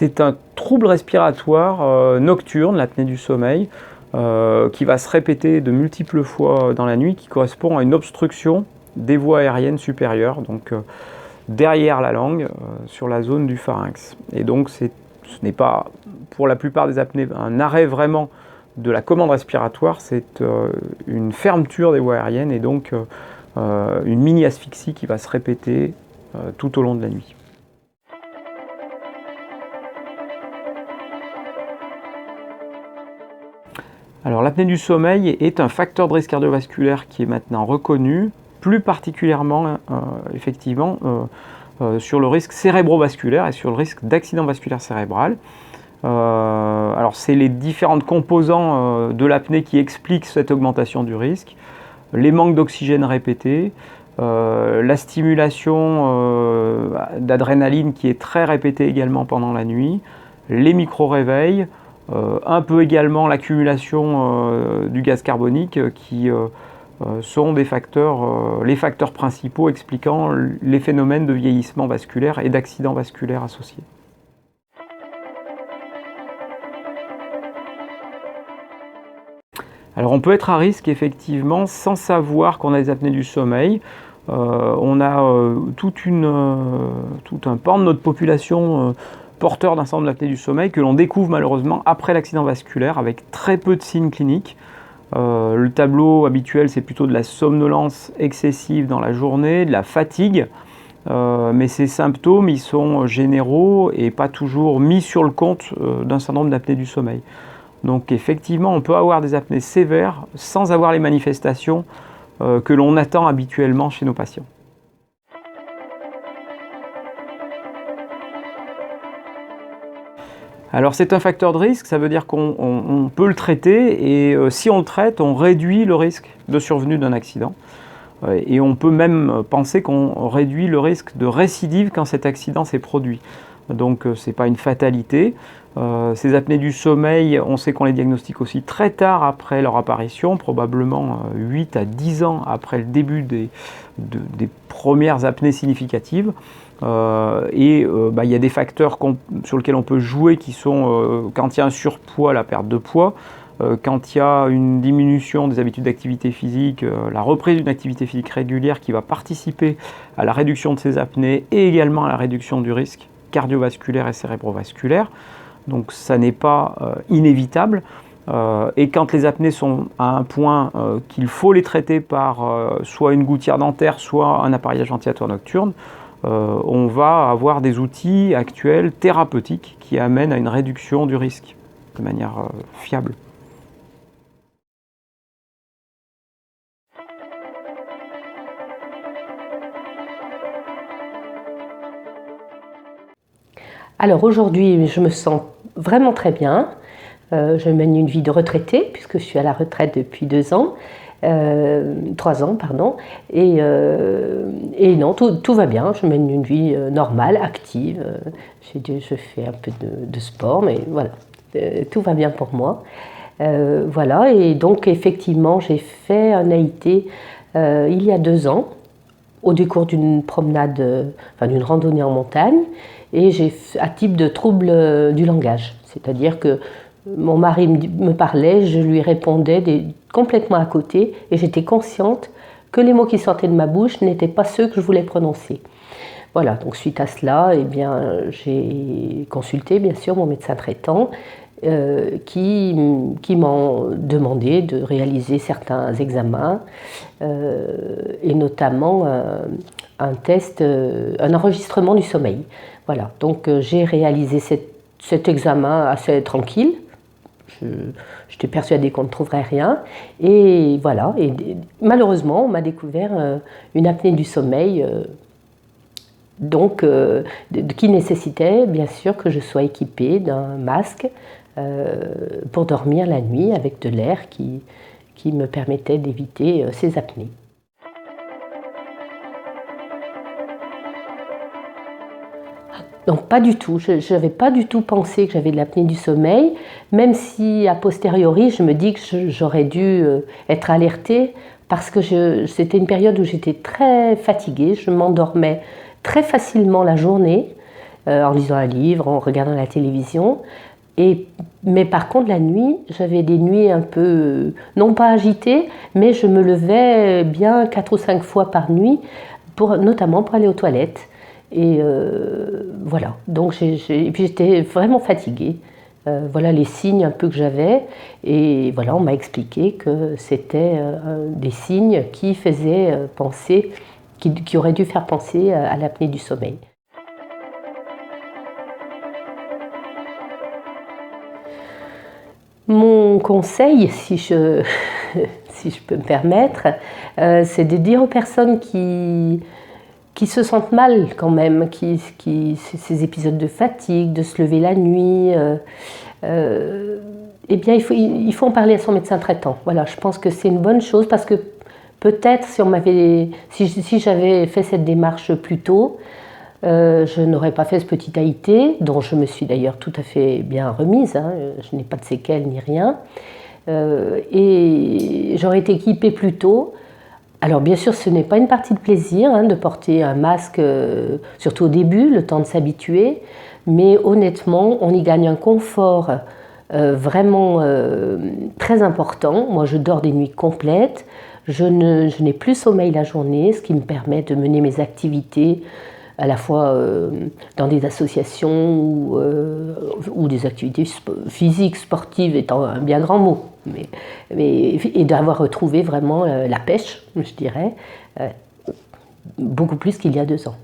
C'est un trouble respiratoire nocturne, l'apnée du sommeil, qui va se répéter de multiples fois dans la nuit, qui correspond à une obstruction des voies aériennes supérieures, donc derrière la langue, sur la zone du pharynx. Et donc ce n'est pas, pour la plupart des apnées, un arrêt vraiment de la commande respiratoire, c'est une fermeture des voies aériennes et donc une mini-asphyxie qui va se répéter tout au long de la nuit. Alors l'apnée du sommeil est un facteur de risque cardiovasculaire qui est maintenant reconnu, plus particulièrement effectivement sur le risque cérébrovasculaire et sur le risque d'accident vasculaire cérébral. Alors c'est les différentes composants de l'apnée qui expliquent cette augmentation du risque, les manques d'oxygène répétés, la stimulation d'adrénaline qui est très répétée également pendant la nuit, les micro-réveils, un peu également l'accumulation du gaz carbonique qui sont les facteurs principaux expliquant les phénomènes de vieillissement vasculaire et d'accidents vasculaires associés. Alors on peut être à risque effectivement sans savoir qu'on a des apnées du sommeil. On a tout un pan de notre population porteur d'un syndrome d'apnée du sommeil que l'on découvre malheureusement après l'accident vasculaire avec très peu de signes cliniques. Le tableau habituel, c'est plutôt de la somnolence excessive dans la journée, de la fatigue, mais ces symptômes, ils sont généraux et pas toujours mis sur le compte d'un syndrome d'apnée du sommeil. Donc effectivement, on peut avoir des apnées sévères sans avoir les manifestations que l'on attend habituellement chez nos patients. Alors c'est un facteur de risque, ça veut dire qu'on peut le traiter et si on le traite, on réduit le risque de survenue d'un accident. Et on peut même penser qu'on réduit le risque de récidive quand cet accident s'est produit. Donc ce n'est pas une fatalité. Ces apnées du sommeil, on sait qu'on les diagnostique aussi très tard après leur apparition, probablement 8 à 10 ans après le début des premières apnées significatives. Il y a des facteurs sur lesquels on peut jouer qui sont quand il y a un surpoids, la perte de poids, quand il y a une diminution des habitudes d'activité physique, la reprise d'une activité physique régulière qui va participer à la réduction de ces apnées et également à la réduction du risque cardiovasculaire et cérébrovasculaire. Donc ça n'est pas inévitable. Et quand les apnées sont à un point qu'il faut les traiter par soit une gouttière dentaire, soit un appareillage ventilatoire nocturne, on va avoir des outils actuels thérapeutiques qui amènent à une réduction du risque de manière fiable. Alors aujourd'hui, je me sens vraiment très bien. Je mène une vie de retraité puisque je suis à la retraite depuis 3 ans, pardon. Et non, tout va bien. Je mène une vie normale, active. Je fais un peu de sport, mais voilà, tout va bien pour moi. Voilà, et donc effectivement, j'ai fait un AIT il y a 2 ans au décours d'une promenade, d'une randonnée en montagne. Et j'ai un type de trouble du langage, c'est-à-dire que mon mari me parlait, je lui répondais complètement à côté et j'étais consciente que les mots qui sortaient de ma bouche n'étaient pas ceux que je voulais prononcer. Voilà, donc suite à cela, j'ai consulté bien sûr mon médecin traitant qui m'ont demandé de réaliser certains examens et notamment un test, un enregistrement du sommeil. Voilà, donc j'ai réalisé cet examen assez tranquille. J'étais persuadée qu'on ne trouverait rien. Et voilà, et malheureusement, on m'a découvert une apnée du sommeil qui nécessitait bien sûr que je sois équipée d'un masque pour dormir la nuit avec de l'air qui me permettait d'éviter ces apnées. Donc pas du tout, je n'avais pas du tout pensé que j'avais de l'apnée du sommeil, même si a posteriori je me dis que j'aurais dû être alertée parce que c'était une période où j'étais très fatiguée, je m'endormais très facilement la journée, en lisant un livre, en regardant la télévision. Mais par contre, la nuit, j'avais des nuits un peu, non pas agitées, mais je me levais bien 4 ou 5 fois par nuit, notamment pour aller aux toilettes. Et voilà, donc et puis j'étais vraiment fatiguée. Voilà les signes un peu que j'avais. Et voilà, on m'a expliqué que c'était des signes qui faisaient penser, qui auraient dû faire penser à l'apnée du sommeil. Mon conseil, si je peux me permettre, c'est de dire aux personnes qui se sentent mal quand même, ces épisodes de fatigue, de se lever la nuit, eh bien il faut en parler à son médecin traitant. Voilà, je pense que c'est une bonne chose parce que peut-être si j'avais fait cette démarche plus tôt, je n'aurais pas fait ce petit AIT, dont je me suis d'ailleurs tout à fait bien remise, hein, je n'ai pas de séquelles ni rien, et j'aurais été équipée plus tôt. Alors bien sûr, ce n'est pas une partie de plaisir hein, de porter un masque, surtout au début, le temps de s'habituer, mais honnêtement, on y gagne un confort vraiment très important. Moi, je dors des nuits complètes, je n'ai plus sommeil la journée, ce qui me permet de mener mes activités à la fois dans des associations ou des activités physiques, sportives étant un bien grand mot, et d'avoir retrouvé vraiment la pêche, je dirais, beaucoup plus qu'il y a 2 ans.